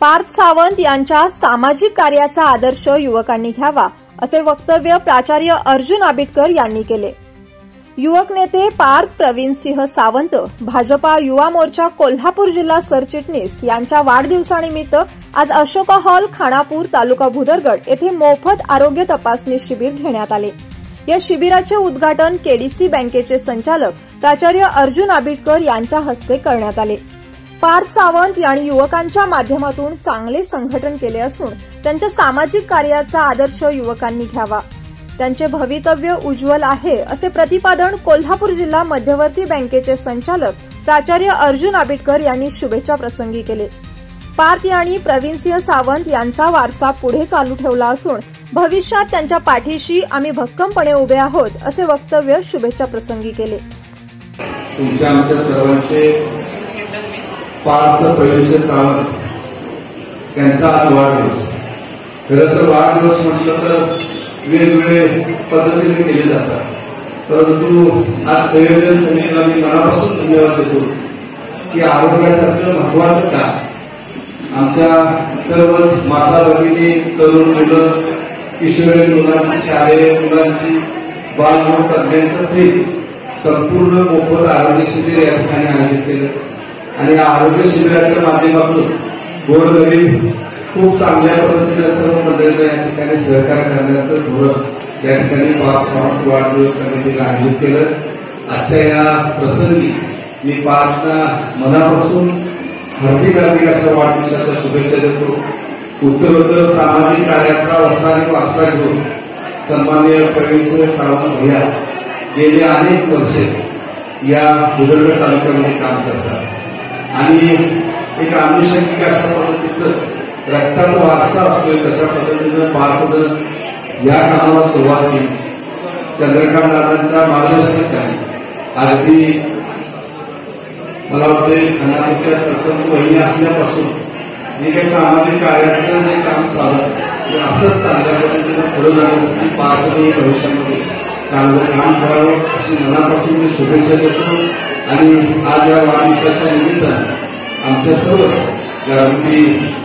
पार्थ सावंत यांच्या सामाजिक कार्याचा आदर्श युवकांनी घ्यावा असे वक्तव्य प्राचार्य अर्जुन आबिटकर यांनी केले। युवक नेते पार्थ प्रवीणसिंह सावंत भाजपा युवा मोर्चा कोल्हापूर जिल्हा सरचिटणीस यांच्या वाढदिवसानिमित्त आज अशोका हॉल खानापूर तालुका भुदरगड येथे मोफत आरोग्य तपासणी शिबिर घेण्यात आले। या शिबिराचे उद्घाटन केडीसी बँकेचे संचालक प्राचार्य अर्जुन आबिटकर यांच्या हस्ते करण्यात आले। पार्थ सावंत यांनी युवकांच्या माध्यमातून चांगले संघटन केले असून त्यांच्या सामाजिक कार्याचा आदर्श युवकांनी घ्यावा। त्यांचे भवितव्य उज्ज्वल आहे असे प्रतिपादन कोल्हापूर जिल्हा मध्यवर्ती बँकेचे संचालक प्राचार्य अर्जुन आबिटकर यांनी शुभेच्छा प्रसंगी केले। पार्थ यांनी प्रवीणसिंह सावंत यांचा वारसा पुढे चालू ठेवला असून भविष्यात त्यांच्या पाठीशी आम्ही भक्कमपणे उभे आहोत असे वक्तव्य शुभेच्छा प्रसंगी केले। तुमच्या आमच्या सर्वांचे पार्थ प्रवीणसिंह सावंत यांचा आज वाढदिवस। खरं तर वाढदिवस म्हटलं तर वेगवेगळे पद्धतीने केले जातात, परंतु आज संयोजन समितीला मी मनापासून धन्यवाद देतो की आरोग्यासारखं महत्वाचं काम आमच्या सर्वच माता भगिनी, तरुण मुलं, किशोरी मुलांची, शालेय मुलांची, बालरोग तज्ञांचं सहित संपूर्ण मोफत आरोग्य शिबिर या ठिकाणी आयोजित केलं आणि या आरोग्य शिबिराच्या माध्यमातून गोरगरीब खूप चांगल्या पद्धतीने सर्व मंडळींना या ठिकाणी सहकार्य करण्याचं धोरण या ठिकाणी पार्थ सावंत वाढदिवस समितीला आयोजित केलं। आजच्या या प्रसंगी मी पार्थना मनापासून हार्दिक अशा वाढदिवसाच्या शुभेच्छा देतो। उत्तरोत्तर सामाजिक कार्याचा वैचारिक वारसा घेऊन सन्माननीय प्रवीणसिंह सावंत भैया गेले अनेक वर्षे या भुदरगड तालुक्यामध्ये काम करतात आणि एक अनुषंगिक अशा पद्धतीचं रक्ताचा वारसा असतोय तशा पद्धतीनं पार्थनं या कामाला सुरुवात केली। चंद्रकांत दादांच्या मार्गदर्शनाखाली अगदी मला वाटते खानापूरच्या सरपंच वहिनी असल्यापासून जे काही सामाजिक कार्याचं जे काम चालत ते असंच चांगल्या पद्धतीनं पुढे जाण्यासाठी पार्थने भविष्यामध्ये चांगलं काम करावं अशी मनापासून मी शुभेच्छा देतो। आणि आज या वाढदिवसाच्या निमित्तानं आमच्या सर्व गारगोटी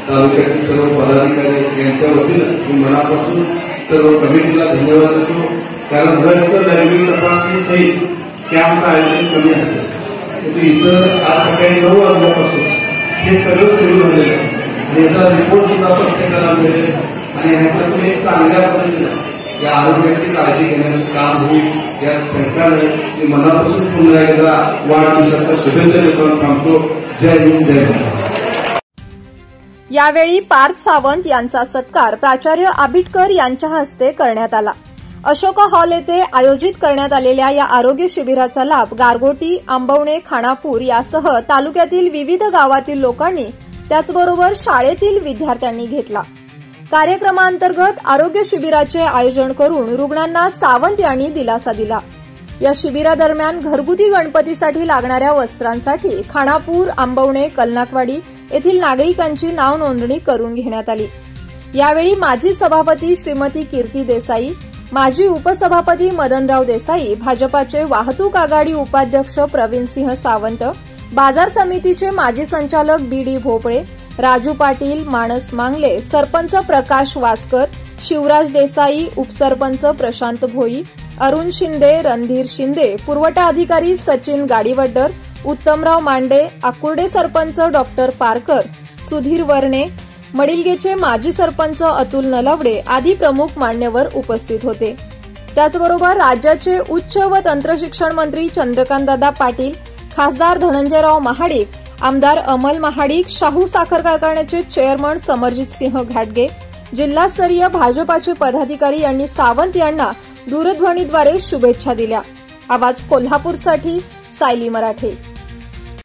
तालुक्यातील सर्व पदाधिकारी यांच्या वतीनं मी मनापासून सर्व कमिटीला धन्यवाद देतो, कारण रक्त लैंगिक तपासणी सहित कॅम्पचं आयोजन कमी असतं, परंतु इथं आज सकाळी 9 वाजल्यापासून हे सगळं सुरू झालेलं आहे आणि याचा रिपोर्ट सुद्धा प्रत्येकाला मिळेल आणि ह्याच्यातून एक चांगल्या पद्धतीनं या आरोग्याची काळजी घेण्याचं काम होईल या सरकारने मी मनापासून पुन्हा एकदा वाढदिवसाच्या शुभेच्छा देतो थांबतो। जय हिंद, जय महाराष्ट्र। यावेळी पार्थ सावंत यांचा सत्कार प्राचार्य आबिटकर यांच्या हस्ते करण्यात आला। अशोका हॉल येथे आयोजित करण्यात आलेल्या या आरोग्य शिबिराचा लाभ गारगोटी, आंबवणे, खानापूर यासह तालुक्यातील विविध गावातील लोकांनी त्याचबरोबर शाळेतील विद्यार्थ्यांनी घेतला। कार्यक्रमांतर्गत आरोग्य शिबिराचे आयोजन करून रुग्णांना सावंत यांनी दिलासा दिला। या शिबिरादरम्यान घरगुती गणपतीसाठी लागणाऱ्या वस्त्रांसाठी खानापूर, आंबवणे, कलनाकवाडी येथील नागरिकांची नाव नोंदणी करून घेण्यात आली। यावेळी माजी सभापती श्रीमती कीर्ती देसाई, माजी उपसभापती मदनराव देसाई, भाजपाचे वाहतूक आघाडी उपाध्यक्ष प्रवीणसिंह सावंत, बाजार समितीचे माजी संचालक बी.डी. भोपळे, राजू पाटील, मानस मांगले, सरपंच प्रकाश वासकर, शिवराज देसाई, उपसरपंच प्रशांत भोई, अरुण शिंदे, रणधीर शिंदे, पुरवठा अधिकारी सचिन गाडीवड्डर, उत्तमराव मांडे, आकुर्डे सरपंच डॉक्टर पारकर, सुधीर वर्णे, मडिलगेचे माजी सरपंच अतुल नलवडे आदी प्रमुख मान्यवर उपस्थित होते। त्याचबरोबर राज्याचे उच्च व तंत्रशिक्षण मंत्री चंद्रकांतदादा पाटील, खासदार धनंजयराव महाडिक, आमदार अमल महाडिक, शाहू साखर कारखान्याचे चेअरमन समरजितसिंह घाटगे, जिल्हास्तरीय भाजपाचे पदाधिकारी यांनी सावंत यांना दूरध्वनीद्वारे शुभेच्छा दिल्या। आवाज कोल्हापूरसाठी सायली मराठे।